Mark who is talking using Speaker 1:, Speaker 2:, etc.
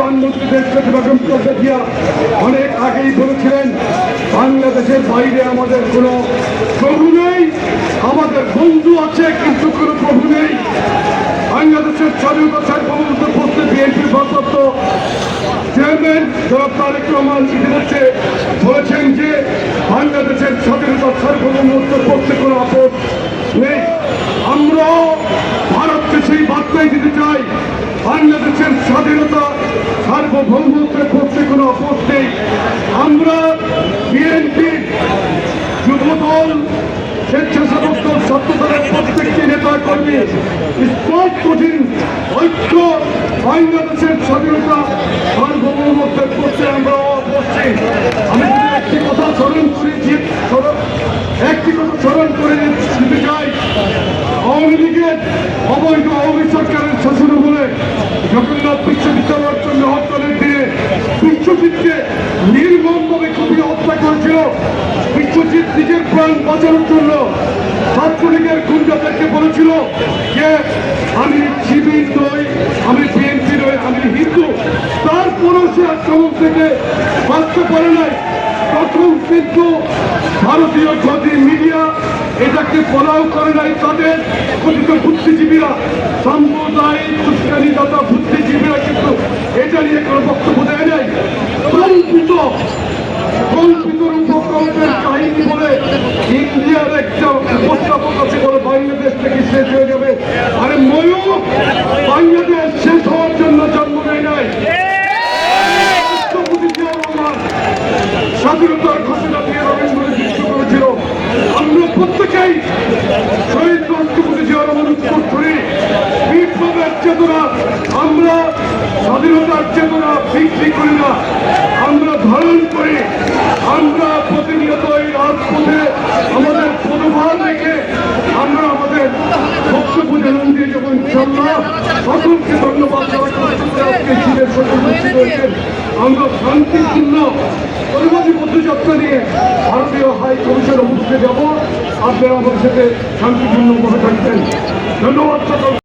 Speaker 1: প্রধানমন্ত্রী দেশপ্রেসিডেন্ট বেগম খালেদা জিয়া অনেক আগেই বলেছিলেন, বাংলাদেশের বাইরে আমাদের কোনো প্রভু নেই, আমাদের বন্ধু আছে কিন্তু কোনো প্রভু নেই। বাংলাদেশের স্বাধীনতা সার্বভৌমত্ব প্রশ্নে বিএনপির ভারপ্রাপ্ত চেয়ারম্যান জনাব তারেক রহমান ইতিমধ্যে বলেছেন যে বাংলাদেশের স্বাধীনতা সার্বভৌমত্ব প্রশ্নে কোনো আপদ নেই। আমরাও ভারতকে সেই বার্তাই দিতে চাই, বাংলাদেশের স্বাধীনতা সার্বভৌমত্বের প্রশ্নে কোনো আপদ নেই। আমরা বিএনপির যুবদল, স্বেচ্ছাসেবক দল, ছাত্রদলের প্রত্যেকটি নেতা কর্মী কঠিন ঐক্য বাংলাদেশের স্বাধীনতা সার্বভৌমত্বের প্রশ্নে আমরা বলছি। আমি যদি একটি কথা স্মরণ করে দিতে চাই, আওয়ামী লীগের অবৈধ আওয়ামী সরকারের শাসন বলে জগন্নাথ বিশ্ববিদ্যালয়ের জন্য হরতালের দিনে বিশ্বজিৎকে নির্মমভাবে কুপিয়ে হত্যা করেছিল। বিশ্বজিৎ নিজের প্রাণ বাঁচানোর জন্য ছাত্রলীগের গুন্ডাদেরকে বলেছিল যে আমি শিবির নই, আমি বিএনপি নই, আমি হিন্দু। তারপরও সে আক্রমণ থেকে বাঁচতে পারে নাই। তখন কিন্তু ভারতীয় গদি মিডিয়া এটাকে বলাও করে নাই। তাদের কথিত বুদ্ধিজীবীরা, সাম্প্রদায়িক উস্কানিদাতা বুদ্ধিজীবীরা কিন্তু এটা নিয়ে কোনো বক্তব্য দেয় নাই। কল্পিত রূপকল্পের কাহিনী বলে ইন্ডিয়ার একটা উপস্থাপক আছে বলে বাংলাদেশ থেকে শেষ হয়ে যাবে। আরে ময়ূর, বাংলাদেশ শেষ হওয়ার জন্য জন্ম নেয় নাই। স্বাধীনতার ঘোষণা দিয়ে রবীন্দ্র যুক্ত করেছিল। আমরা প্রত্যেকেই শহীদ রাষ্ট্রপতি জিয়া রহমান উত্তরসূরি। বিপ্লবের চেতনা, আমরা স্বাধীনতার চেতনা বিক্রি করি না, আমরা ধারণ করি। আমরা প্রতিনিয়ত এই রাজপথে আমাদের পদভার রেখে আমরা আমাদের বক্তব্য জানান দিয়ে যাবো ইনশাল্লাহ। সকলকে ধন্যবাদ জানাচ্ছি। আমরা শান্তিপূর্ণ পরবর্তী পদযাত্রা নিয়ে ভারতীয় হাই কমিশন অফিসে যাব। আপনারা আমাদের সাথে শান্তিপূর্ণ ভাবে থাকবেন। ধন্যবাদ সকল।